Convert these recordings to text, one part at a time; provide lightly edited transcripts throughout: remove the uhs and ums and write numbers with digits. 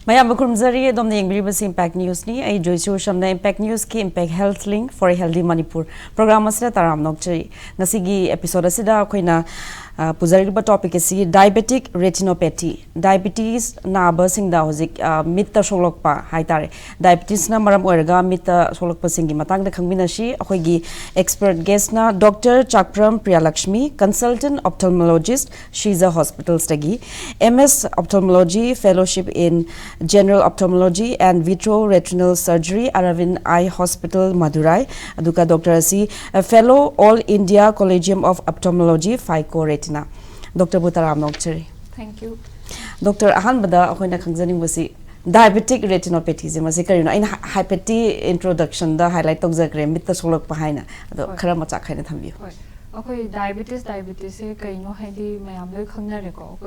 Mayam Kurumzari, Dom the English Impact News ni, a Joyshree Usham na Impact News ki Impact Health Link for a Healthy Manipur. Program sila taram nokchari. Nasigi episode sida ako'y na puzari ba topic si diabetic retinopathy. Diabetes na ba singda hozik mitta solok pa haitare. Diabetes na maram oirga mitta solok pa singi matang na khangbina si ako'y gi expert guest na Dr. Chakpram Priyalaxmi, consultant ophthalmologist, Shija Hospital stagi, MS Ophthalmology Fellowship in General Ophthalmology and Vitreo-Retinal Surgery, Aravind Eye Hospital, Madurai. Aduka Dr. Asi, a fellow All India Collegium of Ophthalmology, FAICO, Retina. Dr. Butaram Nokchari. Thank you. Dr. Ahan Bada, Akoina Kangzaning was diabetic retinopathy. Masikarina in hyperty introduction, the highlight of the gram, with the solok behind the Karamachak and Tambi. Okay, diabetes, Kaino Heidi, my Amber Kanarico,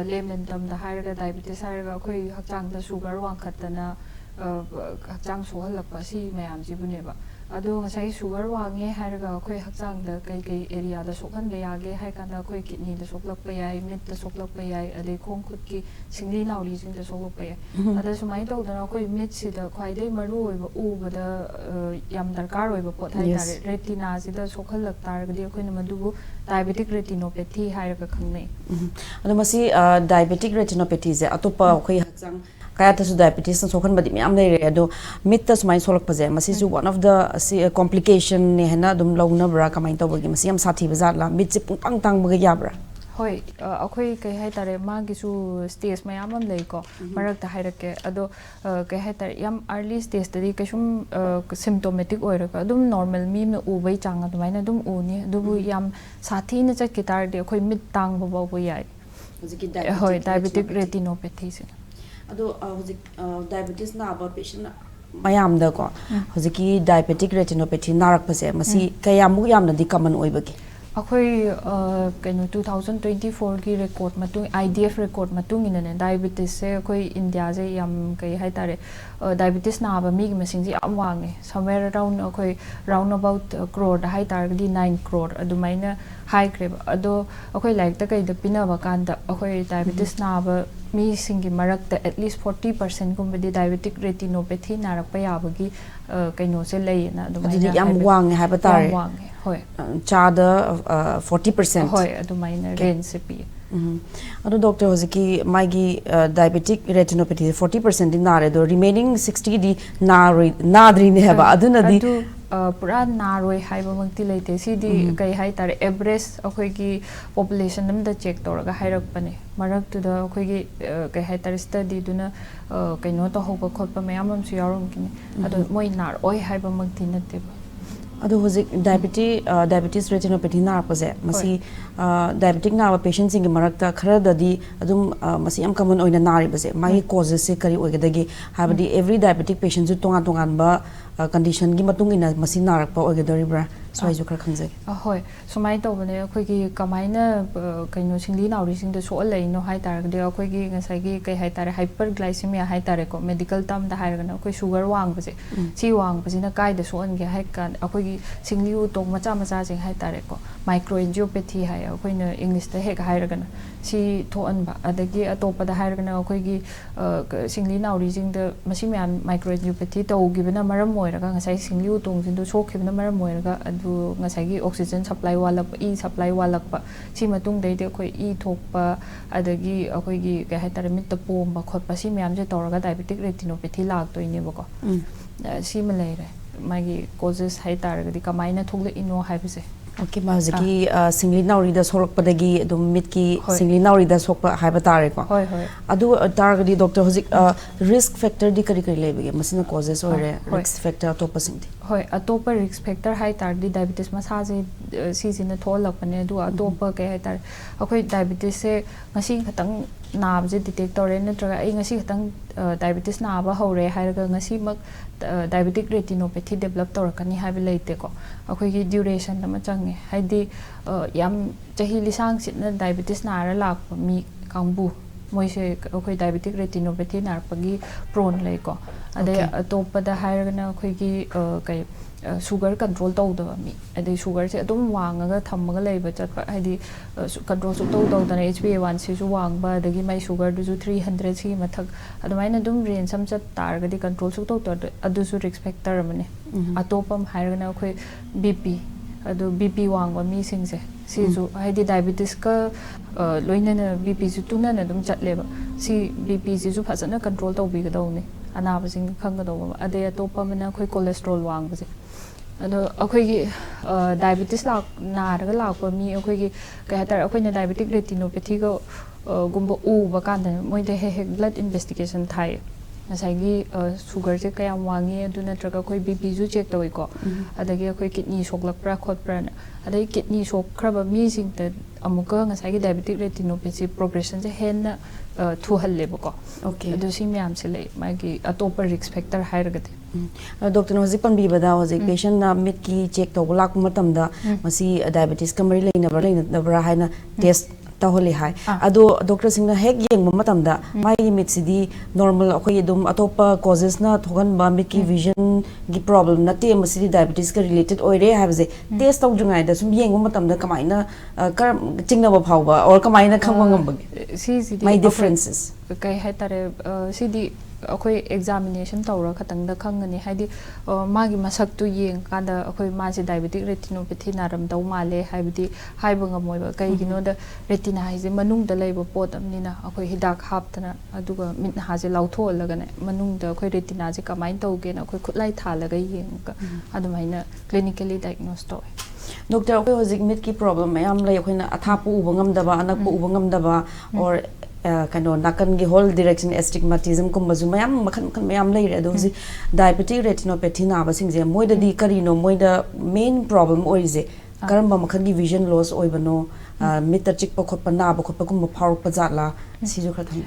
layman the higher diabetes, Hakang the sugar one katana, Hakang Sola Pasi, my Amzibuneva. Ado say sugar one, Haraga, Hakang the Kay area, the Sokan Gayage, Hakanda, kidney, the Soklopay, mint the Soklopay, the Kong cookie, singing out using the Solopay. Others my daughter, Akoi meets it quite a maru over the Yamdar car over pot, Retina, the Sokal target, the Madubu, diabetic retinopathy, Haraga Kane. Adamasi diabetic retinopathy, Atopa, Hakang. Kaya tasu diabetes na sokan badi miyam na ado mitas may solok paze masisu one of the complication ni hena dum lawna bra kamay tawag masi am sathi bazar la mit se pang tang baga yabra hoi akhoi kai hai tare ma gisu stage mayam am lei ko marak ta hairake ado kai hai tare yam early stage tadi kasum symptomatic oiraka dum normal mi na ubai chang adumaina dum uni dubu yam sathi na chak kitar de akhoi mit tang ba ba yai hoi diabetic retinopathy se Ado diabetes na aba patient mayam da ko hojiki diabetic retinopathy narak pase masi kayamu yamna di common oibagi akhoi kaino 2024 ki record matung IDF record matung ina diabetes se akhoi India je yam kai hai tare diabetes na aba mi gi masing ji am wange somewhere around akhoi round about crore hai tar di 9 crore adumaina high grade ado akhoi like ta kai da pinaba kan da akhoi diabetes na aba mi singi marak ta at least 40% gumbadi diabetic retinopathy narak pa yabagi kaino se lei na adumaina yam wange hai batare wange hoi chada 40% hoi adumaina range se pi Ado doctor hojiki magi diabetic retinopathy 40% di nare do remaining 60 di nadri ne haba aduna di pura naroi haiba mangti leite si di kai hai tar average akhoi gi population nam da check toraga hairak pane marak tu da akhoi gi kai hai tar study duna kaino to hoba khotpa mayam am su yarum kini ado moi nar oi haiba mangti natte Ado hozik diabetes retinopathy na pose masi diabetic na patients ingi marakta khara dadi adum masi am common oina nari base mai causes se kari oigedagi habadi every diabetic patient ju tonga ba condition gi matung ina masi narak pa oigedari bra so ju khara khangjai hoi somai to bane akhoi gi kamaina kaino singli nauri sing de so lai no hai tar de akhoi gi ngasai gi kai hai tar hyperglycemia hai tar ko medical term da hai ga akhoi sugar wang base chi wang base na kai de so an ge hai kan akhoi gi singli u tong macha macha jing hai tar ko microangiopathy hai akhoi na english da he ga hai ga na si tho an ba adagi atopa da hai ga na akhoi gi singli nauri jing de masi myan microangiopathy to gi bana maram moira ga ngasai singli u tong jin do so khibna maram moira ga ngasagi oxygen supply walak e supply walak pa si matung dei de khoi e thok pa adagi akhoi gi ka hai tar mit ta pom ba khot pa si myam je toraga diabetic retinopathy lak to ine bako si ma leire magi causes hai tar ga di kamaina thogle ino hai bise Okay, maziki singli nauri da sorok padagi dum mitki singli nauri da sokpa haiba tare ko hoi hoi adu targadi doctor hozik risk factor di kari kari lebege masina causes ore risk factor topa singdi hoi atopa risk factor hai tar di diabetes masa je season tholak pane du atopa ke hai tar akhoi diabetes se ngasi khatang naab je detect tore natraga ai ngasi khatang diabetes na ba hore hairaga ngasi mak diabetic retinopathy develop torakani haiba leite ko akhoi gi duration da ma change haidi yam chahi lisang sitna diabetes na ra lak mi kangbu मोइसे अखोई diabetic retinopathy नारपगी prone लेको अदे अतोपदा हायरगना अखोईगी कई sugar control tawdaba mi adi sugar se adum wangaga thammaga leiba chatpa hadi control su tawdana HbA1c su wangba adagi mai sugar du 300 si mathak adumaina dum range sam chat targadi control su tawda adu su risk factor amane atopam hairgana khoi bp adu bp wangba mi singse si su hadi diabetes ka loinana bp su tunana dum chatleba si bp si su phasana control tawbi ga dawne anaba sing khanga dawba ade atopamana khoi cholesterol wangba se अदो अखोई diabetes लाक नारगा लाको मी अखोई कह तार अखोई diabetic retinopathy को gumboot उबा कांदे मोइदे हे blood investigation थाय नसाइगी सुगर से कया वांगी अदु नत्रगा अखोई बीपी जु चेक तवइको अदगी अखोई किडनी सोकलकप्रा खोतप्रा अदई किडनी सोकख्रबा मी सिंग त अमुका नसाइगी डायबिटिक रेटिनोपैथी प्रोग्रेशन से हेन थुहल्लेबको ओके अदु सि म्याम से ले मागी अतोपर रिस्क फैक्टर हायरगते डॉक्टर हजिक पनबीबदा हजिक पेशेंट ना मिट की चेक तौब लाक मतमदा मसी डायबिटीज कमरी लेनबरा हायना टेस्ट तहोले हाय अदो डॉक्टर सिंह हेक येंग मतमदा माई मिट सिदी नॉर्मल अखोय दुम अतोपा कॉजेस ना थोगन बा मिट की विजन की प्रॉब्लम नते मसी डायबिटीज का रिलेटेड ओइरे हाबजे टेस्ट तौ जुंगाय दा सुम येंग मतमदा कमाइना कर चिंगनबा फावबा और कमाइना खंगवंगम सी सी माई डिफरेंसेस कई है तारे सिदी अखोई एग्जामिनेशन तौर खतंग खंगनी हाइदी मागी मसक तु येंग कांदा अखोई मासे डायबिटिक रेटिनोपैथी नारम दौ माले हाइबदी हाइबंग मोइबा कईगिनो द रेटिना हाइजे मनुंग द लेबो पोत अमनिना अखोई हिदाक हापतना अदुगा मिट हाजे लाउथो लगने मनुंग द अखोई रेटिना जे कमाइन तौगेना अखोई खुलाई थालगा येंग अदुमाइना क्लिनिकली डायग्नोस तौए डॉक्टर अखोई हजिक मिट की प्रॉब्लम मयाम लय अखोइना अथापु उबंगम दबा अनकपु उबंगम दबा और kind of nakan gi whole direction astigmatism kum bazu mayam makhan makhan mayam lai re do ji diabetic retinopathy na ba sing je moi da di kari no moi da main problem oi je karam ba makhan gi vision loss oi bano mitar chik pa khot pa na ba khot pa kum phar pa za la si jo khra thang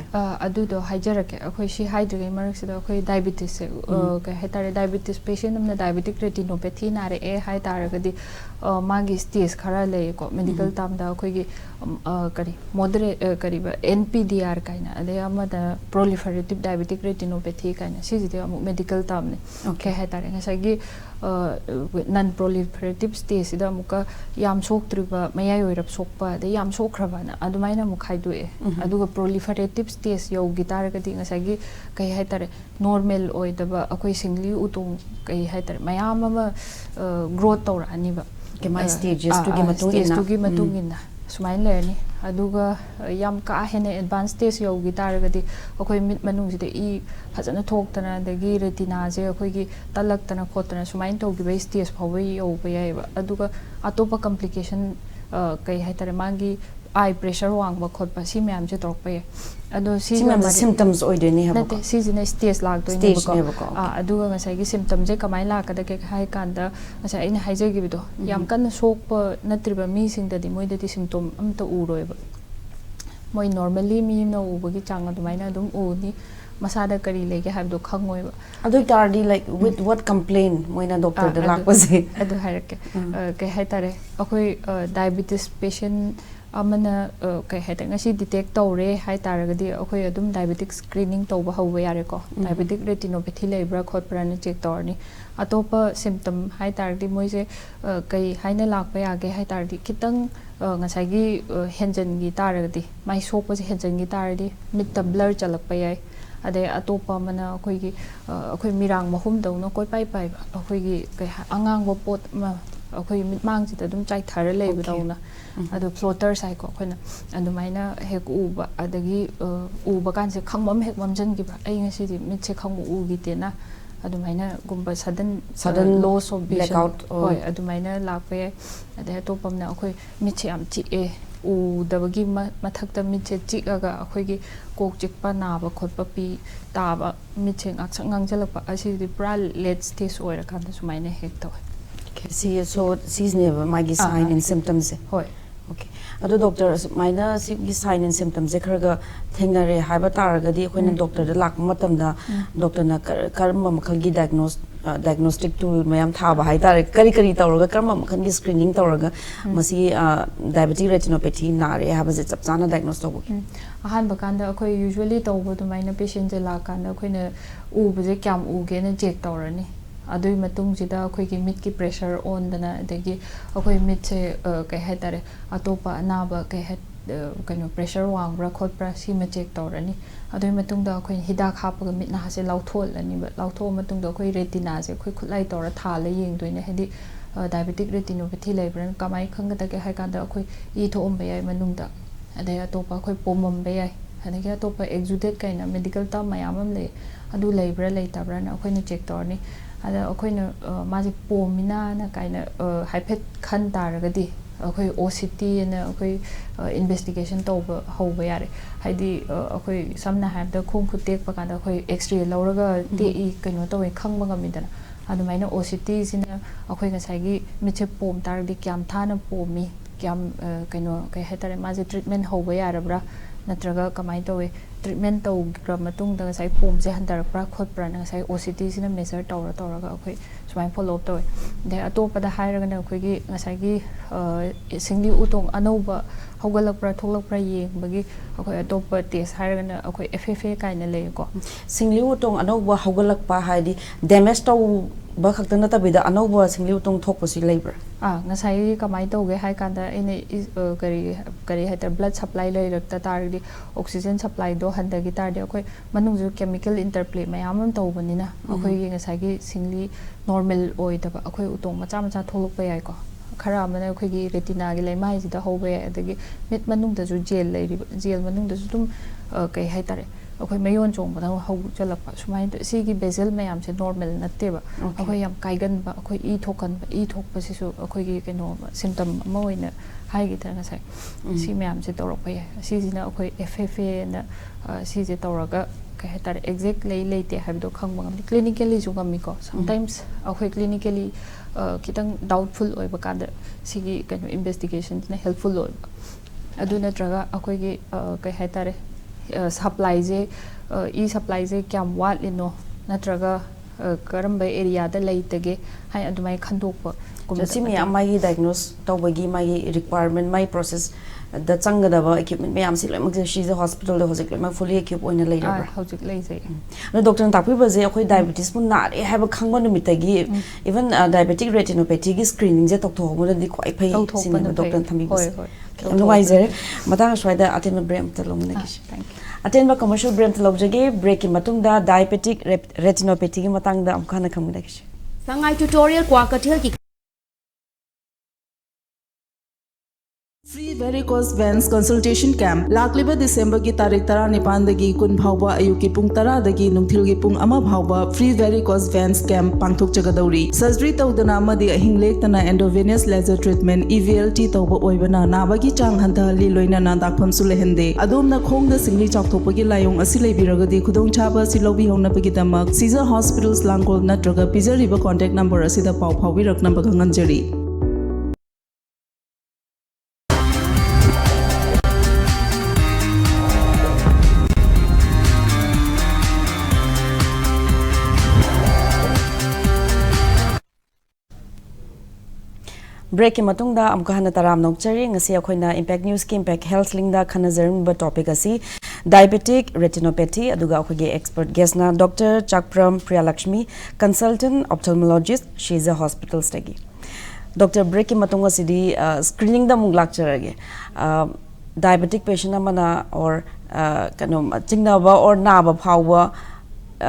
adu do haijara ke akhoi si haidre marak se do akhoi diabetes se ka hetare diabetes patient amna diabetic retinopathy na re e hai tar ga di magi stage khara le ko medical tam da akhoi gi kari moderate kari ba NPDR kaina ade amada proliferative diabetic retinopathy kaina si ji amu medical tam ne okay hetare ngasai gi non proliferative stage da amuka yam sok triba mayai oirap sokpa de yam sokhraba na adumaina mu khaidu e aduga proliferative stage yo guitar ga di ngasai gi kai haitare normal oidaba akoi singli utung kai haitare mayam ama growth tor ani ba ke mai stages to gi matungina sumain lerni aduga yam ka hene advanced stage yo guitar ga di akoi mit manung side I phajana thoktana dagi retina je akoi gi talaktana khotana sumain to gi be stage phawai yo ba yai ba aduga atopa complication kai haitare mangi eye pressure wang ba khot pa si myam je tok pa ye ado si symptoms oi de ni ha ba si jine stage lag do ni ba aduga ngasai gi symptom je kamai la ka da ke hai kan da ngasai ina haije gi bido yam kan sok pa natriba mi sing da di moi da di symptom am ta u roi ba moi normally mi no u ba gi chang adu mai na dum u ni masada kari lege have do khangoi ba adu tardi like with what complaint moina doctor da lak was adu hairake ke hai tare akoi diabetes patient amana kai haita ngasi detect tawre hai taragadi akoi adum diabetic screening tawba hawwa yare ko diabetic retinopathy lebra khotpra na check tawni atopa symptom hai tardi moise kai haina lakpa yage hai tardi kitang ngasai gi henjan gi taragadi mai sokpa je henjan gi tardi mit blur chalakpa yai ade atopa mana akoi gi akoi mirang mahum dawno koi pai pai akoi gi kai angang bo pot ma akoi mit mang ji dum chai thara lebu dawna adu floater sai ko khona adu maina hek uba adagi uba kan se khangmam hek mamjan gi ba ai ngasi di mit se khang u gi te na adu maina gumba sudden loss of vision blackout oi adu maina lakpe ade to pamna akhoi mit se am chi e u dabagi mathak ta mit se chi aga akhoi gi kok chik pa na ba khot pa pi ta ba mit se ngak sang ngang jalak pa asi di pra late stage oira kan da sumaina hek to see so seasonal my sign and symptoms hoi okay ado doctor maina si sign and symptoms je kharaga thengnare haiba taragadi akoina doctor da lak matam da doctor na karma makhal gi diagnose diagnostic tool mayam thaba hai tare kari kari tawraga karma makhan gi screening tawraga masi diabetic retinopathy nare haba je chap chana diagnose tawu ahan bakanda akhoi usually tawbo dumaina patient je la kanda akhoina ubje kyam uge na check tawrani adui matung jida akhoi gi mid ki pressure on dana adegi akhoi mid se kai hai tare atopa anaba kai hai kaino pressure wangbra khotbra si ma check tawrani adui matung da akhoi hidak hapaga mit na se lauthol ani ba lautho matung da akhoi retina se akhoi khulai tawra thala yeng doine hedi diabetic retinopathy leibran kamai khanga da ke hai kan da akhoi I thom ba yai manung da adai atopa akhoi pomam ba yai adagi atopa exudate kaina medical term mayamam le adu leibra leitabra na akhoi na check tawrani ada akhoi na maji pomina na kaina hypet khan taragadi akhoi OCT na akhoi investigation tawba hoba yare haidi akhoi samna habda khong khutek pa kanda akhoi x-ray lauraga TE kaino tawe khangba ngamidana adumaina OCT sina akhoi ngasai gi miche pom tardi kyam thana pomi kyam kaino kai hetare maji treatment hoba yarabra natraga kamai tawe treatment tawgra matung da ngasai pom je handarakpra khotpra ngasai OCT sina measure tawraga akhoi sumai follow up tawe de atopa da hairaga na akhoi gi ngasai gi singli utong anauba hogalakpra tholakpra yengbagi akhoi atopa test hairaga na akhoi FFA kaina le ko singli utong anauba hogalakpa haidi damage taw ba khakta na tabida anauba singli utong thokpasi leibra ngasai kamai tawge hai kanda ine kari hai tar blood supply le rakta tardi oxygen supply do handagi tardi akhoi manungju chemical interplay mayamam tawbanina akhoi gi ngasai gi singli normal oidaba akhoi utong macha macha tholokpa yai ko khara amana akhoi gi retina gi leimai ji da hobe adagi mit manung da ju gel leiri gel manung da ju dum kai hai tare akhoi mayon chong ba hau chalakpa sumai sigi bezel mayam se normal natteba akhoi yam kaigan ba akhoi I thokan ba I thokpa sisu akhoi gi keno symptom ma oina hai gi tara sai si mayam se torokpa ya si jina akhoi FFA na si je toraga kai tare exact lei leite habdo khangba ngam clinically ju ngam ko sometimes akhoi clinically kitang doubtful oiba kada sigi keno investigation na helpful oiba adu natraga akhoi gi kai hai tare supply je supply je kyam wat lino natraga karamba area da leitage hai adumai khandokpa simi amai diagnose tawbagi mai requirement mai process da changadaba equipment mayam si loimak Shija hospital da hojik loimak fully equipped oina leirabra hojik leijai na doctor na takpi baje akhoi diabetes mun na re haba khangba numitagi even diabetic retinopathy gi screening je tokto homo di khoi phai sin doctor thambi bas otherwise matang swaida attend brem talom na kish thank you attend commercial brem talom jage break ki matung da diabetic retinopathy gi matang da amkhana khamna kish sangai tutorial kwa kathil ki Free varicose veins consultation camp lakliba December ki tarik tara nipan dagi kun bhawba ayuki pung tara dagi nungthil gi pung ama bhawba free varicose veins camp pangthok chagadauri surgery tawdana amadi hinglek tana endovenous laser treatment EVLT tawba oibana nabagi chang hanta li loina na dakpham su lehende adomna khongda singli chakthopagi layong asi leibiragadi khudong chaba silobi hongna pagi damak Shija hospitals langkol natraga pizariba contact number asida pau phawi rakna baganganjari break ki matung da amka hana taram nokchari ngasi akhoina impact news ki impact health link da khanazarim ba topic asi diabetic retinopathy aduga akhoge expert guest na Dr. Chakpram Priyalaxmi consultant ophthalmologist Shija hospital stagi Dr. break ki matung asidi screening da mung lakcharage diabetic patient amana or kano chingna ba or na ba phawa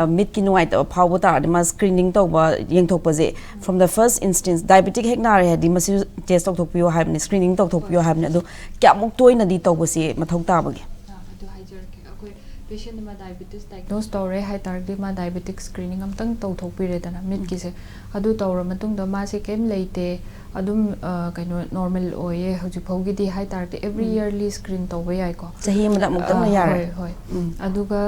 mid ki nuai ta phaw ta ma screening to ba yeng thok pa je from the first instance diabetic hek na re di ma test tok thok pio ha ne screening tok thok pio ha ne do kya muk toy na di to ba se ma thok ta ba ge adu hijack akoi patient ma diabetes diagnose tore hai tardi ma diabetic screening am tang to thok pi re dana mid ki se adu tawra matung da ma se kem leite adum kaino normal oye hoji phogi di hai tardi every yearly screen to ba yai ko sahi ma da muk tang na yar hoi aduga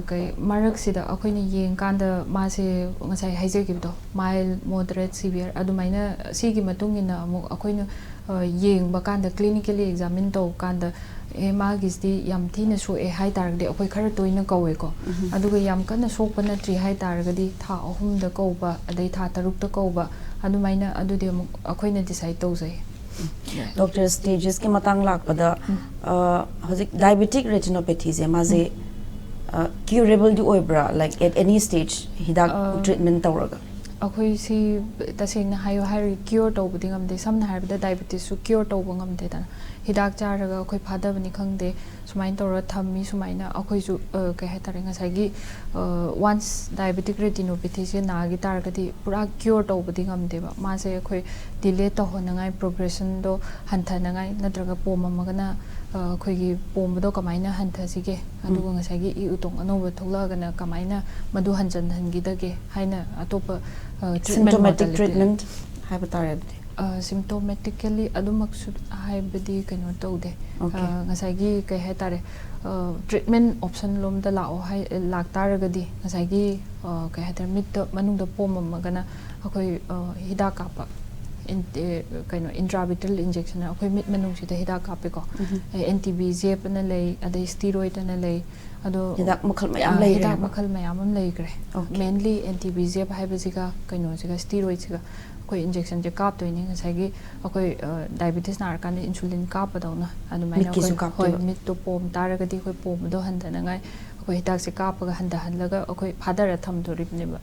kai marak sida akoi ni yeng kan da ma se ngasai haije gi do mild moderate severe adumaina sigi matung ina amuk akoi no yeng ba kan da clinically examine to kan da मागिसदी याम थीना सोए high तारगदे अखोई खरा तोइना कौवेको अदुगा याम कन्ना सोकपा नत्रि high तारगदी था 3 दा कौबा अदै था 6 दा कौबा अदुमाइना अदुदे अमुक अखोइना decide तौजै doctor stages के मतंग लापदा हजिक डायबिटिक रेटिनोपैथी से माजे curable do oibra like at any stage hidak treatment tawraga अखोई सी तसेंगना हायो हाइर क्योर तौबदि ngamde samna haibda diabetes su cure tauba ngamde dana hidak charaga अखोई फादबनि खंगदे सुमाइन तौरा थम्मी सुमाइना अखोई सु कह है तारे ngasagi once diabetic retinopathy se Nagi तारगदि पुरा क्योर तौबदि ngamde ba मासे अखोई डिले तहोनंगाई प्रोग्रेशन दो हंथनंगाई नत्रगा पोममगना अखोई पोमबदो कमाइना हंथसिगे अदुगा ngasagi इ उतोंग अनोबा थोलागना कमाइना मदु हंजन हंगिदगे हाइना अतोप symptomatic treatment haibtare symptomatically adumaksu haibadi kaino taude ngasagi kai hai tare treatment option lom da lao hai lak taragadi ngasagi kai hai tare mit manung da pomamagana akoi hida kapa kaino intravitreal injection akoi mit manung si da hida kape ko anti-VEGF na lei adai steroid na lei ado hidak makhal mayam lei hidak makhal mayam am lei gre mainly anti-VEGF haibasiga kaino siga steroid siga कोई injection जे काप तो इन्हें नसागी कोई diabetes नार काने insulin काप दाउना अदुमाइना कोई मिट तो pome तारगदी कोई पोम दो हंदनगाई कोई हिदाक से कापगा हंदहनलगा कोई फादर थम दोरिबनेबा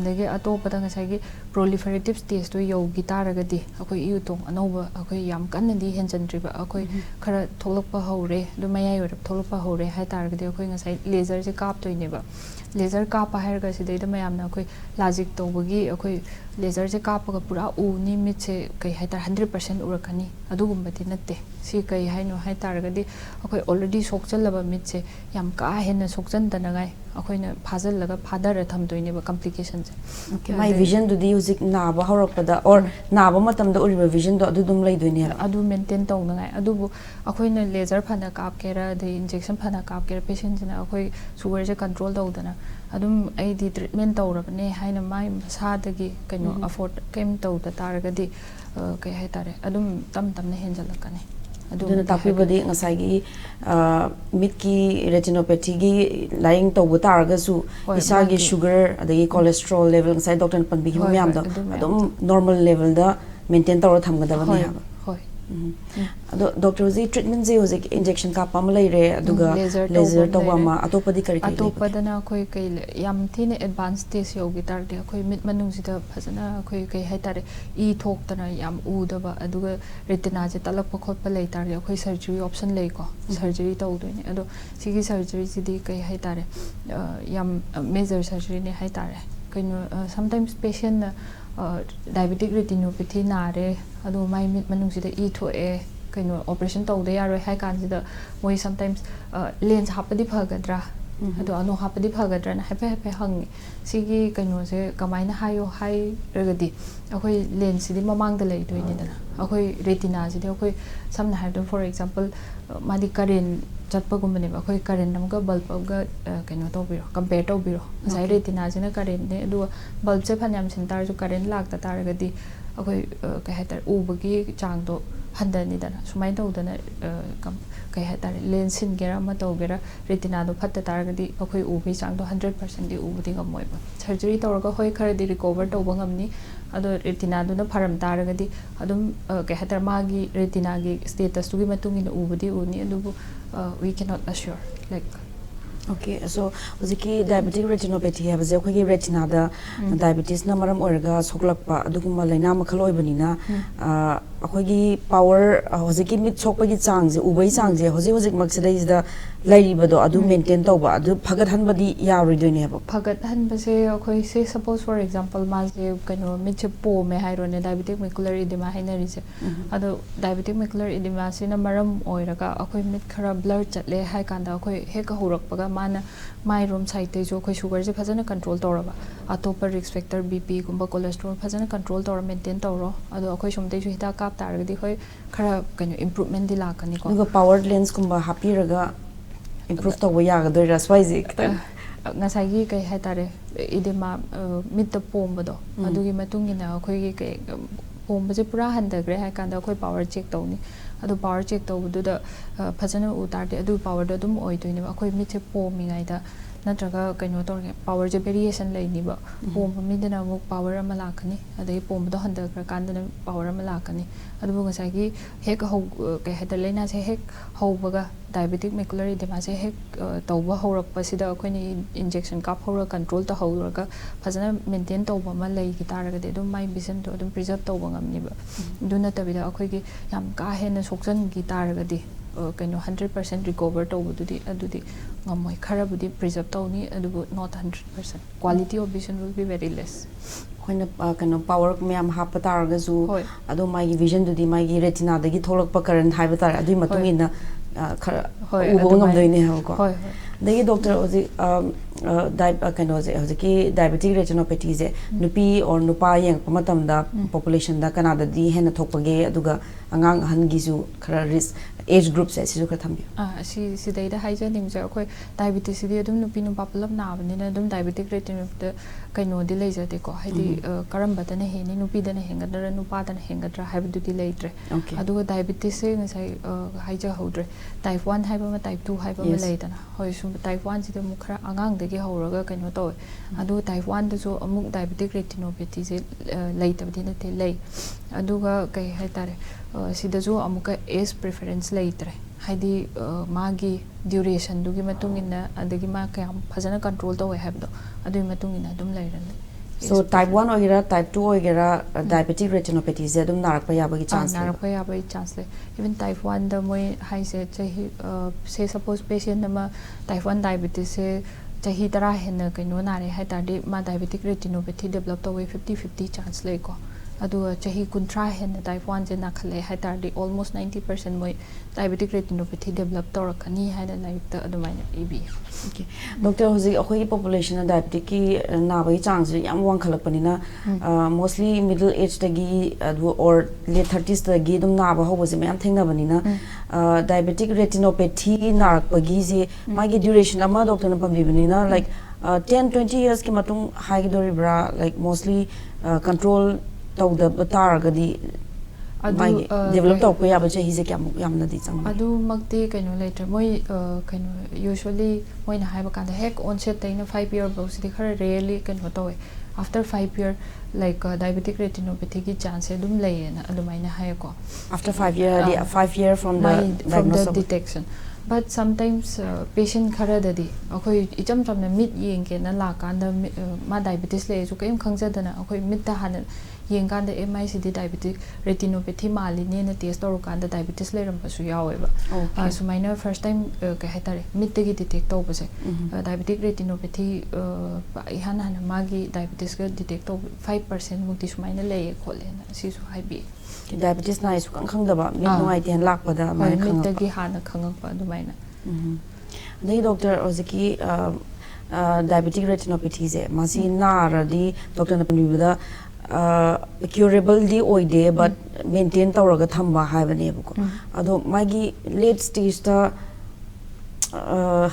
अदगे अतोपदा नसागी प्रोलिफरेटिव स्टेज तो योगी तारगदी कोई इउतों अनोबा कोई याम कन्नदी हेंजनद्रिबा कोई खरा थोलकपा हौरे दुमयाय ओरब थोलकपा हौरे हाय तारगदी कोई नसाई लेजर से काप तो इनेबा लेजर काप हायरगा सिदैदा मयामना कोई लॉजिक तौबगी कोई लेजर से कापगा पूरा उनी मिट से कई हाइतार 100% उरकनी अदुगुम्बती नत्ते सी कई हाइनो हाइतारगदी अखोई ऑलरेडी सोकचलबा मिट से याम का हेन सोकचन तनगाई अखोइना फाजललगा फादर थमदोइनेबा कॉम्प्लिकेशन से ओके माय विजन दुदी हुजिक नाबा हरकपदा और नाबा मतमदा उरिबा विजन दो अदुदुम लैदोइने अदु मेंटेन तौनगाई अदुबु अखोइना लेजर फना कापकेरा दे इंजेक्शन फना कापकेरा पेशेंट सिना अखोई शुगर से कंट्रोल तौदना अदुम आईदी ट्रीटमेंट तौरबने हाइना माय मसादगी कनो अफोर्ड केम तौदा तारगदी कई हाय तारे अदुम तम तमने हेंजलकने अदुना तापिबदी ngasagi mitki retinopathy gi lying tawbu taragasu isagi sugar adagi cholesterol level ngasai doctor panbi gi myam da adum normal level da maintain tawra thamgadabani haba hoy ado doctor ji treatment je hoje injection ka pam lai re aduga laser tawba ma atopadi kari kari atopadana khoi kai yam thine advanced stage yogi tar de khoi mit manung sida phajana khoi kai hai tare e thoktana yam udaba aduga retina je talakpa khotpa lai tar de khoi surgery option lai ko surgery tawdoine ado sigi surgery sidi kai hai tare yam major surgery ne hai tare kaino sometimes patient diabetic retinopathy nare ado mai mit manung sida e thoe kaino operation tawde yaroi hai kan sida moi sometimes lens hapadi phagadra ado anu hapadi phagadra na hape hape hang sigi kaino se kamaina hayo hai ragadi akoi lens sidi mamang da lei doine dana akoi retina sidi akoi samna haidon for example madi current chatpa gumbane ba akoi current namga bulb ga kaino tobiro compare tobiro sai retina sina current ne adu bulb se phanyam sintar ju current lagta taragadi akoi kai hatar ubagi chang do handani dana sumai tawdana kai hatar lens sin gera ma tawgera retina do phatta taragadi akoi ubi chang do 100% di ubudi ngamoi ba surgery tawraga hoi khara di recover tawba ngamni ado retina do na pharam taragadi adum kai hatar magi retina gi status tu gi matung ina ubudi uni adu we cannot assure like okay so hojiki diabetic retinopathy ha baje khoi retina da diabetes na maram orga soklakpa aduguma laina makhal oibanina akhoi gi power hojiki mit sokpa gi chang je ubai chang je hojik maksida is da lairibado adu maintain tawba adu phagat hanbadi yaroi doine ba phagat hanbase akhoi se suppose for example ma je kano mit che po me hairone diabetic macular edema hainari se adu diabetic macular edema se na maram oiraga akhoi mit khara blur chatle hai kanda akhoi hek horakpaga mana my room side te jo akhoi sugar je phajana control tawraba atopa risk factor bp gumba cholesterol phajana control tawra maintain tawro adu akhoi somte ju hita kap taragadi khoi khara kano improvement di lakani ko nuga power lens kumba hapiraga improve tawba yagadoi raswaizi ngasai kai hai tare edema mit the pomba do adugi matungina akhoi gi ꯄꯣꯝꯕꯁꯦ ꯄꯨꯔꯥ ꯍꯟꯊꯈ꯭ꯔꯦ ꯍꯥꯏ ꯀꯥꯟꯗ ꯑꯩꯈꯣꯏ power check ꯇꯧꯅꯤ ꯑꯗꯨ power check ꯇꯧꯕꯗꯨꯗ ꯐꯖꯅ ꯎ ꯇꯥꯔꯗꯤ ꯑꯗꯨ ꯄꯥꯋꯔꯗꯣ ꯑꯗꯨꯝ ꯑꯣꯏꯗꯣꯏꯅꯦꯕ ꯑꯩꯈꯣꯏ ꯃꯤꯠꯁꯦ ꯄꯣꯝꯃꯤꯉꯩꯗ ꯅꯠꯇ꯭ꯔꯒ ꯀꯩꯅꯣ ꯇꯧꯔꯒ ꯄꯥꯋꯔꯁꯦ ꯚꯦꯔꯤꯌꯦꯁꯟ ꯂꯩꯅꯤꯕ ꯄꯣꯝꯕ ꯃꯤꯗꯅ ꯑꯃꯨꯛ ꯄꯥꯋꯔ ꯑꯃ ꯂꯥꯛꯀꯅꯤ ꯑꯗꯒꯤ ꯄꯣꯝꯕꯗꯣ ꯍꯟꯊꯈ꯭ꯔꯀꯥꯟꯗꯅ ꯄꯥꯋꯔ ꯑꯃ ꯂꯥꯛꯀꯅꯤ ꯑꯗꯨꯕꯨ ꯉꯁꯥꯏꯒꯤ ꯍꯦꯛ ꯀꯩ ꯍꯥꯏꯇꯥꯔꯦ ꯂꯩꯅꯥꯁꯦ ꯍꯦꯛ ꯍꯧꯕꯒ ꯗꯥꯏꯕꯦꯇꯤꯛ ꯃꯦꯀꯨꯂꯔ ꯏꯗꯦꯃꯥꯁꯦ ꯍꯦꯛ ꯇꯧꯕ ꯍꯧꯔꯛꯄꯁꯤꯗ ꯑꯩꯈꯣꯏꯅ ꯏꯟꯖꯦꯛꯁꯟ ꯀꯥꯞꯍꯧꯔꯒ ꯀꯟꯇ꯭ꯔꯣꯜ ꯇꯧꯍꯧꯔꯒ ꯐꯖꯅ ꯃꯦꯟꯇꯦꯟ ꯇꯧꯕ ꯑꯃ ꯂꯩꯈꯤ ꯇꯥꯔꯒꯗꯤ ꯑꯗꯨꯝ ꯃꯥꯏ ꯚꯤꯖꯟꯗꯣ ꯑꯗꯨꯝ ꯄ꯭ꯔꯤꯖꯔꯕ ꯇꯧꯕ ꯉꯝꯅꯤꯕ ꯑꯗꯨ ꯅꯠꯇꯕꯤꯗ ꯑꯩꯈꯣꯏꯒꯤ ꯌꯥꯝ ꯀꯥ ꯍꯦꯟꯅ ꯁꯣꯛꯆꯟꯈꯤ ꯇꯥꯔꯒꯗꯤ ꯀꯩꯅꯣ 100% ꯔꯤꯀꯣꯚꯔ ꯇꯧꯕꯗꯨꯗꯤ ꯑꯗꯨꯗꯤ ꯉꯝꯃꯣꯏ ꯈꯔꯕꯨꯗꯤ ꯄ꯭ꯔꯤꯖꯔꯕ ꯇꯧꯅꯤ ꯑꯗꯨꯕꯨ not 100% quality of vision will be very less ꯑꯩꯈꯣꯏꯅ ꯀꯩꯅꯣ ꯄꯥꯋꯔ ꯃꯌꯥꯝ ꯍꯥꯞꯄ ꯇꯥꯔꯒꯁꯨ ꯍꯣꯏ ꯑꯗꯣ ꯃꯥꯒꯤ ꯚꯤꯖꯟꯗꯨꯗꯤ ꯃꯥꯒꯤ ꯔꯦꯇꯤꯅꯥꯗꯒꯤ ꯊꯣꯛꯂꯛꯄ ꯀꯔꯟ ꯍꯥꯏꯕ ꯇꯥꯔꯦ ꯑꯗꯨꯒꯤ ꯃꯇꯨꯡ ꯏꯟꯅ ꯈꯔ ꯎꯕ ꯉꯝꯗꯣꯏꯅꯦ ꯍꯥꯏꯕꯀꯣ ꯍꯣꯏ ꯍꯣꯏ ꯑꯗꯒꯤ ꯗꯣꯛꯇꯔ ꯍꯧꯖꯤꯛ ꯀꯩꯅꯣꯁꯦ ꯍꯧꯖꯤꯛꯀꯤ ꯗꯥꯏꯕꯦꯇꯤꯛ ꯔꯦꯇꯤꯅꯣꯄꯦꯊꯤꯁꯦ ꯅꯨꯄꯤ ꯑꯣꯔ ꯅꯨꯄꯥ ꯌꯦꯡꯉꯛꯄ ꯃꯇꯝꯗ ꯄꯣꯄꯨꯂꯦꯁꯟꯗ ꯀꯅꯥꯗꯗꯤ ꯍꯦꯟꯅ ꯊꯣꯛꯄꯒꯦ ꯑꯗꯨꯒ ꯑꯉꯥꯡ ꯑꯍꯟꯒꯤꯁꯨ ꯈꯔ ꯔꯤꯁꯛ ꯑꯦꯖ ꯒ꯭ꯔꯨꯞꯁꯦ ꯁꯤꯁꯨ ꯈꯔ ꯊꯝꯕꯤꯌꯨ ꯁꯤꯗꯩꯗ ꯍꯥꯏꯖꯅꯤꯡꯕꯁꯦ ꯑꯩꯈꯣꯏ ꯗꯥꯏꯕꯦꯇꯤꯁꯁꯤꯗꯤ ꯑꯗꯨꯝ ꯅꯨꯄꯤ ꯅꯨꯄꯥ ꯄꯨꯜꯂꯞ ꯅꯥꯕꯅꯤꯅ ꯑꯗꯨꯝ ꯗꯥꯏꯕꯦꯇꯤꯛ ꯔꯦꯇꯤꯅꯣꯄꯦꯊꯤꯗ ꯀꯩꯅꯣꯗꯤ ꯂꯩꯖꯗꯦꯀꯣ ꯍꯥꯏꯗꯤ ꯀꯔꯝꯕꯗꯅ ꯍꯦꯟꯅꯤ ꯅꯨꯄꯤꯗꯅ ꯍꯦꯟꯒꯗ꯭ꯔꯥ ꯅꯨꯄꯥꯗꯅ ꯍꯦꯟꯒꯗ꯭ꯔꯥ ꯍꯥꯏꯕꯗꯨꯗꯤ ꯂꯩꯇ꯭ꯔꯦ ꯑꯗꯨꯒ ꯗꯥꯏꯕꯦꯇꯤꯁꯁꯦ ꯉꯁꯥꯏ ꯍꯥꯏꯖꯍꯧꯗ꯭ರೆ ꯇꯥꯏꯞ 1 ꯍꯥꯏꯕ ꯑꯃ ꯇꯥꯏꯞ 2 ꯍꯥꯏꯕ ꯑꯃ ꯂꯩꯗꯅ ꯍꯣꯏ ꯁꯨꯝ ꯇꯥꯏꯞ 1ꯁꯤꯗ ꯑꯃꯨꯛ ꯈꯔ ꯑꯉꯥꯡꯗꯒꯤ ꯍꯧꯔꯒ ꯀꯩꯅꯣ ꯇꯧꯋꯦ ꯑꯗꯨ ꯇꯥꯏꯞ 1ꯗꯁꯨ ꯑꯃꯨꯛ ꯗꯥꯏꯕꯦꯇꯤꯛ ꯔꯦꯇꯤꯅꯣꯄꯦꯊꯤꯁꯦ ꯂꯩꯇꯕꯗꯤ ꯅꯠꯇꯦ ꯂꯩ ꯑꯗꯨꯒ ꯀꯩ ꯍꯥꯏꯇꯥꯔꯦ ꯁꯤꯗꯁꯨ ꯑꯃꯨꯛꯀ ꯑꯦꯖ ꯄ꯭ꯔꯤꯐꯔꯦꯟꯁ ꯂꯩꯇ꯭ꯔꯦ ꯍꯥꯏꯗꯤ ꯃꯥꯒꯤ ꯗ꯭ꯌꯨꯔꯦꯁꯟꯗꯨꯒꯤ ꯃꯇꯨꯡ ꯏꯟꯅ ꯑꯗꯒꯤ ꯃꯥ ꯀꯌꯥꯝ ꯐꯖꯅ ꯀꯟꯇ꯭ꯔꯣꯜ ꯇꯧꯋꯦ ꯍꯥꯏꯕꯗꯣ ꯑꯗꯨꯒꯤ ꯃꯇꯨꯡ ꯏꯟꯅ ꯑꯗꯨꯝ ꯂꯩꯔꯅꯤ So type 1 ꯑꯣꯏꯒꯦꯔꯥ type 2 ꯑꯣꯏꯒꯦꯔꯥ diabetic retinopathy ꯑꯗꯨꯝ नारꯛꯄ याबगी chance नारक्पा याबगी chance ले even type 1 दा मोय हाइसे चाहि से suppose patient नमा type 1 diabetes से चाहि तरा हेन कइनो नारे हाय तादि मा diabetic retinopathy develop तवे 50-50 chance ले को अदु चाहि कुंत्रा हेन type 1 जे नाखले हाय तादि almost 90% मोय diabetic retinopathy develop तौरकनी हायना लाइक त अदुमाइना इबी Okay. Doctor, hoji akhoi population na diabetic ki nabai chance yam wangkhalakpanina mostly middle age dagi or late 30s dagi dum naba hobose mayam thengnabanina diabetic retinopathy narakpagi je magi duration ama doctor na pambibanina like 10-20 years ki matung haigidoribra like mostly control tawda taragadi ꯃꯥꯒꯤ develop ꯇꯧꯔꯛꯄ ꯌꯥꯕ ꯆꯍꯤꯁꯦ ꯀꯌꯥꯃꯨꯛ ꯌꯥꯝꯅꯗꯤ ꯆꯪꯕ ꯑꯗꯨꯃꯛꯇꯤ ꯀꯩꯅꯣ ꯂꯩꯇ꯭ꯔꯦ ꯃꯣꯏ ꯀꯩꯅꯣ ꯌꯨꯖ꯭ꯋꯦꯂꯤ ꯃꯣꯏꯅ ꯍꯥꯏꯕ ꯀꯥꯟꯗ ꯍꯦꯛ ꯑꯣꯟꯁꯦꯠꯇꯩꯅ 5 year ꯐꯥꯎꯁꯤꯗꯤ ꯈꯔ ꯔꯦꯌꯔꯂꯤ ꯀꯩꯅꯣ ꯇꯧꯋꯦ after 5 year like diabetic retinopathy chance adum layena adumaina hayako after 5 year 5 year from the detection but sometimes patient khara dadi akhoi icham chamna mit yengke na la kanda ma diabetes le ju kaim khangjadana akhoi mit ta han yengkanda MICD diabetic retinopathy malini na test toru kanda diabetes le ram pasu yaweba sumaina first time ka hetare mit gi detect tawbase diabetic retinopathy ihan han magi diabetes ga detect 5% mukti sumaina le kholena sisu haibi diabetes na isu khangdaba mit nungai ten lakpada mai mit gi hana khangakpa adumaina dai doctor oziki diabetic retinopathy je masi naradi doctor na panibada curable di oide but maintain tawraga thamba haibane buko ado magi late stage ta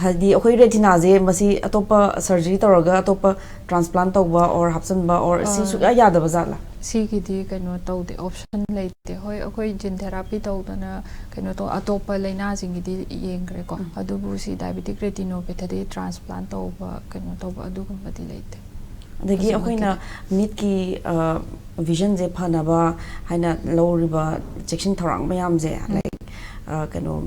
haldi akhoi retina je masi atopa surgery tawraga atopa transplant tawba or hapsanba or si su ya yadaba zala si ki di kaino tawde option leite hoi akhoi gene therapy tawdana kaino to atopa laina jingi di yengre ko adubu si diabetic retinopathy de transplant tawba kaino tawba adugumba di leite adagi akhoi mit ki vision je phanaba haina lowriba section thorang mayam je like kano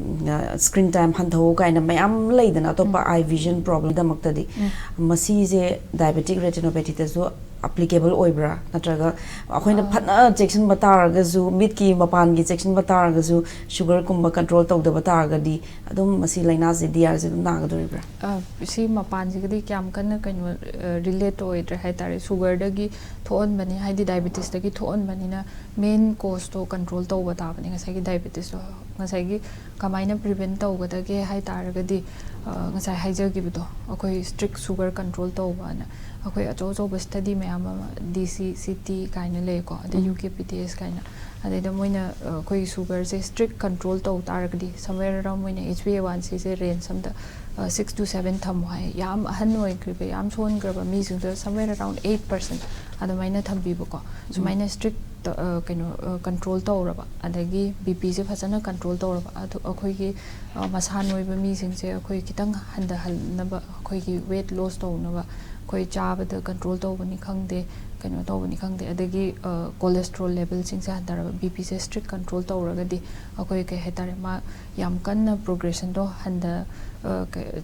screen time hantho kaina mayam leidana topa eye vision problem damakta di masi je diabetic retinopathy te so applicable oibra natraga akhoi phana section bataraga zu mit ki mapan gi section bataraga zu sugar kumba control tawda bataraga di adum masi laina je dr je nagadoribra si mapan ji gadi kyam kan kaino relate oidre hai tare sugar dagi thon bani haidi diabetes dagi thon bani na main cause to control tawba ta bani ngasai gi diabetes to ngasai gi kamaina prevent tawga dagi hai taraga di ngasai haija gi bido akhoi strict sugar control tawba na akhoi acho study mayam DC CT kaina le ko the UKPTS kaina adeda moina akhoi sugar se strict control taw taragdi somewhere around moina HbA1c se range samda 6 to 7 tham hai yam ahan oi kribe yam son graba mi jing somewhere around 8% adamayna thambi ko so maina strict control tawraba adagi BP se phasana control tawraba adu akhoi gi masan noiba mi sing se akhoi kitang handa halnaba akhoi gi weight loss tawnaba akhoi chaba da control tawbani khangde kaino tawbani khangde adagi cholesterol level sing se handaraba BP se strict control tawraga di akhoi ke hetare ma yam kanna progression do handa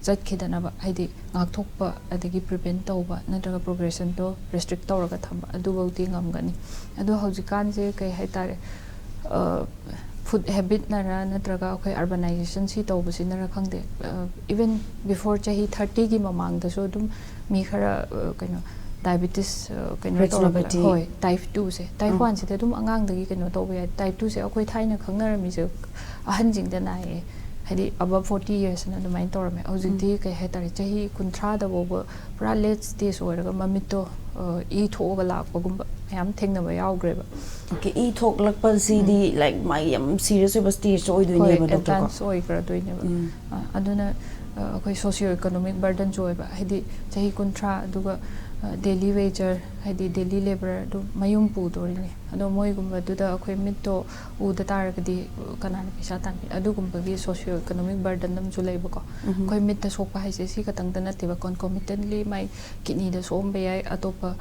chat khidanaba haidi ngakthokpa adagi prevent tawba natraga progression do restrict tawraga thamba adu bauti ngamgani adu haujikan je kai haitare food habit nara natraga akhoi urbanization si tawbasi nara khangde even before chahi 30 gi mamang da so dum mi khara kaino diabetes kaino retinopathy hoi type 2 se type 1 se dum angang dagi kaino tawba type 2 se akhoi thaina khangnarami se ahan jing da nai hadi above 40 years na the mind torme hojiti kai hetari chahi kunthra da bo pura late stage oiraga mamito e thoga lakpagumba yam thengna ba yawgreba okay e thok lakpa cd like my serious over stage oi doine ba doctor ko so ikra doine ba aduna akoi socio economic burden jo ba hadi chahi kunthra aduga daily wager hadi daily labor do mayum pu dorini ado moi gumba duda akhoi mitto u da taragadi kanana pisa tan adu gumba gi socio economic burden dam ju leiba ko khoi mit ta sokpa haise si katang da natiba concomitantly mai kidney da sombe yai atopa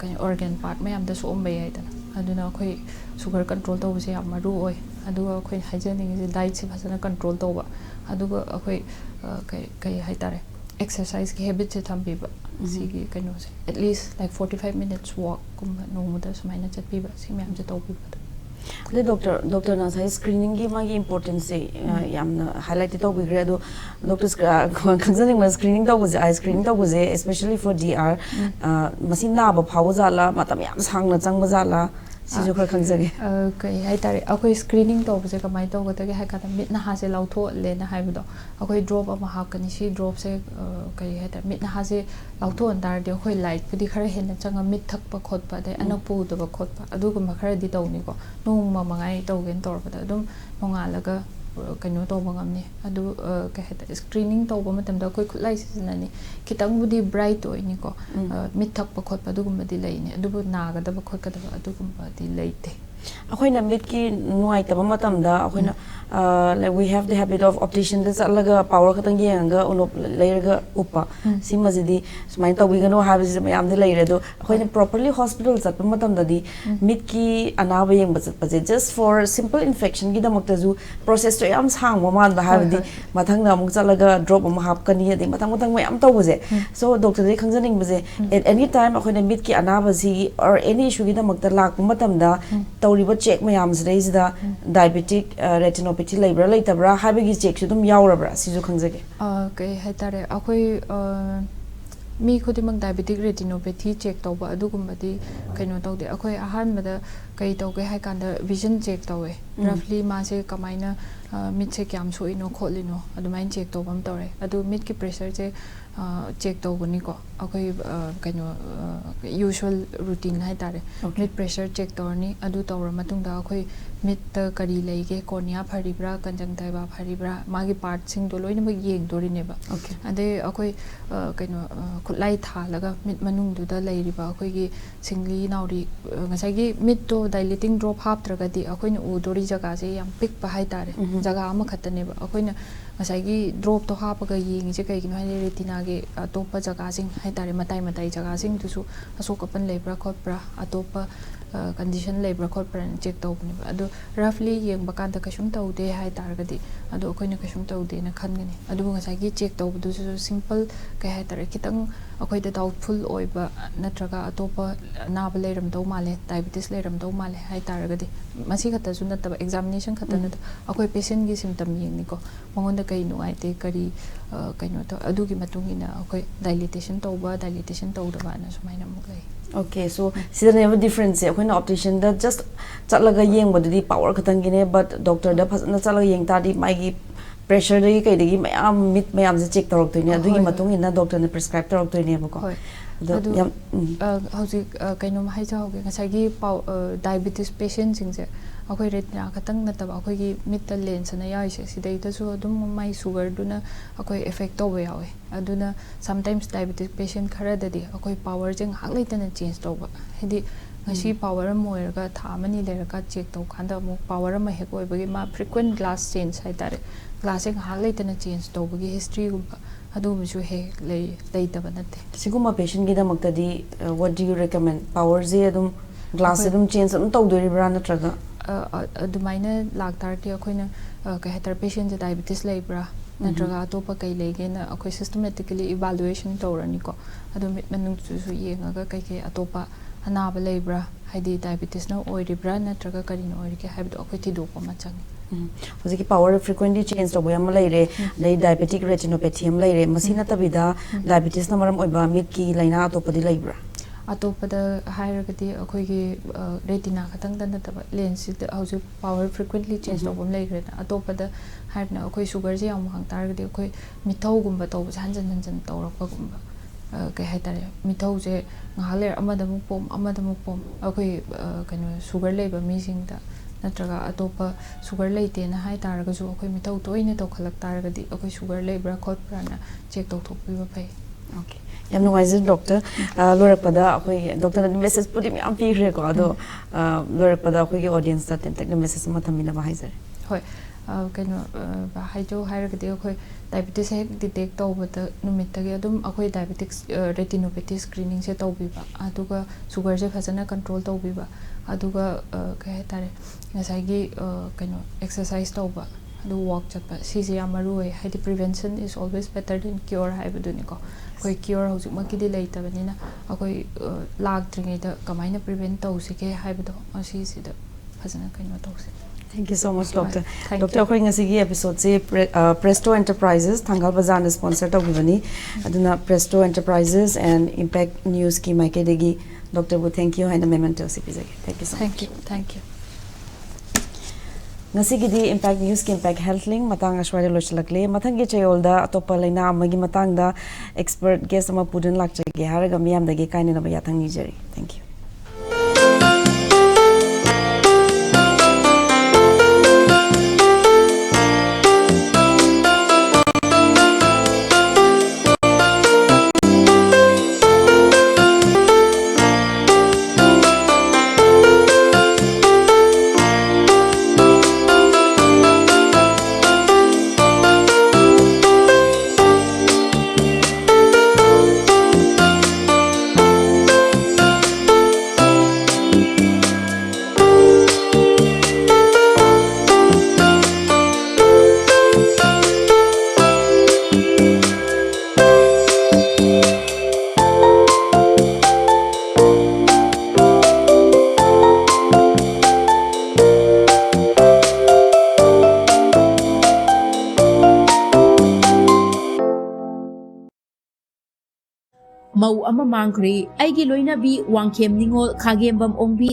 kan organ part mayam da sombe yai da aduna khoi sugar control to se yam maru oi adu khoi haijening is diet se phasana control to ba adu khoi kai haitare exercise ki habit se thambiba sigi kaino se at least like 45 minutes walk kumba no muda samaina chatpiba si myam je tawbiba le doctor na sai screening gi magi importance se yamna highlight to bigre do doctors concerning my screening to was eye screening to was especially for DR machine na ba phaw jala matam yam sangna changba jala sijo khar khangjage kai hai tare akoi screening to bse kamai to gata ge ha ka mit na ha se lautho le na hai do akoi drop ama ha kani si drop se kai hai tare mit na ha se lautho andar de khoi light pudi khara hen na changa mit thak pa khot pa de anak pu do ba khot pa adu ko ma khara di to ni ko nung ma mangai to gen tor pa da dum nonga laga kaino to bangamni adu ka heta screening to ba matam da koi khulai sinani kitang budi bright oi ni ko mit thak pa khot pa du gum di lai ni adu bu na ga da ba khot ka da adu gum ba di laite akhoi na mit ki nuai ta ba matam da akhoi na like we have the habit of optician da alaga power khatang yenga unop lairaga upa simajidi sumai to we gano have is mayam de laire do akhoi na properly hospital chat pa matam da di mit ki anaba yeng ba chat pa just for simple infection gi damak ta ju process to yam sang ma man ba have di mathang na amuk chalaga drop ma hap kani de matang mayam to buje so doctor de khangjaning buje at any time akhoi na mit ki anaba si or any issue gi damak ta lak matam da tawriba check mayam srei da diabetic retinopathy labra laitabra habigi check su dum yaurabra siju khangjage kai haitare akhoi mi khodimak diabetic retinopathy check tawba adugumadi kaino tawde akhoi ahan bada kai tawge hai kanda vision check tawe roughly ma se kamaina mit se kyam so ino kholino adumain check tawbam tawre adu mit ki pressure je check tawbani ko akhoi kaino usual routine hai tare mit pressure check tawni adu tawra matungda akhoi mit kari leige cornea pharibra conjunctiva pharibra magi part sing do loina ba yeng dorine ba ade akhoi kaino khutlai thalaga mit manung du da leiriba akhoi gi singli nauri ngasai gi mit to dilating drop haptraga di akhoi na udori jaga se yam pick pa hai tare jaga ama khatane ba akhoi na ngasai gi drop to hapaga yeng je kai gi no hai retina ge atopa jaga sing hai tare matai jaga sing tu su asok apan lebra khotpra atopa condition labor corporate check tawbni adu roughly yeng bakan ta kasum tawde hai targadi adu akoina kasum tawde na khangani adu ngasai gi check tawbu su simple kai hai tar kitang akoi da doubtful oiba natraga atopa na ba leiram daw male diabetes leiram daw male hai targadi masi khata su na ta examination khata na akoi patient gi symptom yeng ni ko mangon da kai nu ai te kari kaino to adu gi matungina akoi dilatation tawda na sumaina mugai okay so sida never difference se akhoi na optician da just chatlaga yeng boddi power khatang gine but doctor da phasna chatlaga yeng ta di mai gi pressure da gi kai da gi mayam mit mayam je check torok toine adu gi matung ina doctor na prescribe torok toine ba ko adu yam hauji kaino mai ja hoge ngasai gi diabetes patient sing se akhoi retina khatang na ta akhoi gi mit ta lens na yai se sidai ta su dum mai sugar duna akhoi effect to yawe aduna sometimes diabetic patient khara da di akhoi power jeng haklai ta na change to ba hedi ngasi power moiraga thamani leraka check to khanda mo power ma hek oibagi ma frequent glass change hai tare glass ek hak leitana change to bagi history gumba adu bisu he leitaba natte siguma patient gi damakta di what do you recommend power ze adum glass adum change adum tawdori bra natraga adumaina laktar ti akoina ka hetar patient je diabetes leibra natraga atopa kai legena akoi systematically evaluation tawrani ko adu manung su yenga kai kai atopa anaba leibra haidi diabetes na oiribra natraga karina oirike haibdo akoi tidokpa machangi hojiki power frequently change to boyam laire dai diabetic retinopathy am laire masina tabida diabetes na maram oiba mikki laina atopadi laibra atopada hairagati akoigi retina khatang dan taba lens hauju power frequently change to bom laigre atopada hairna akoi sugar je am hang targati akoi mithau gumba to hanjan hanjan tawrakpa gumba kai haitare mithau je nghaler amada muk pom akoi kano sugar leiba mi singda natraga atopa sugar leite na hai taraga ju akoi mithau toina to khalak taragadi akoi sugar leibra khotpra na check to thokpiba pai okay yam nuwaizir doctor lorakpada akoi doctor na message pudi mi am pi re ko ado lorakpada akoi gi audience ta tentak na message ma thamina ba haizare hoi kano haijo hairagadi akoi diabetes he detect tawbata numittagi adum akoi diabetics retinopathy screening se tawbiba aduga sugar je phajana control tawbiba aduga kai tare ngasai kano exercise tawba adu walk chatpa sise amaru haidi prevention is always better than cure haibaduni ko koi cure hojik makidi leitabani na akoi lagdringai da kamaina prevent tawsike haibado asi sida phajana kaino tawse. Thank you so much, Doctor. Doctor, akoi ngasigi episode se Presto Enterprises Thangal Bazar na sponsor tawbani aduna Presto Enterprises and Impact News ki maike degi Doctor bu thank you and memento sipizage. Thank you so much. Thank you. Ngasigi di Impact News ki Impact Health Link matang ashwari lochlakle mathangi chayolda atopa laina amagi matangda expert guest ama pudun lakchage haraga miyam dagi kaine na yathang nijeri. Thank you. Mau ama mangkri, aigi loina bi wangkem ningol kagem bam ongbi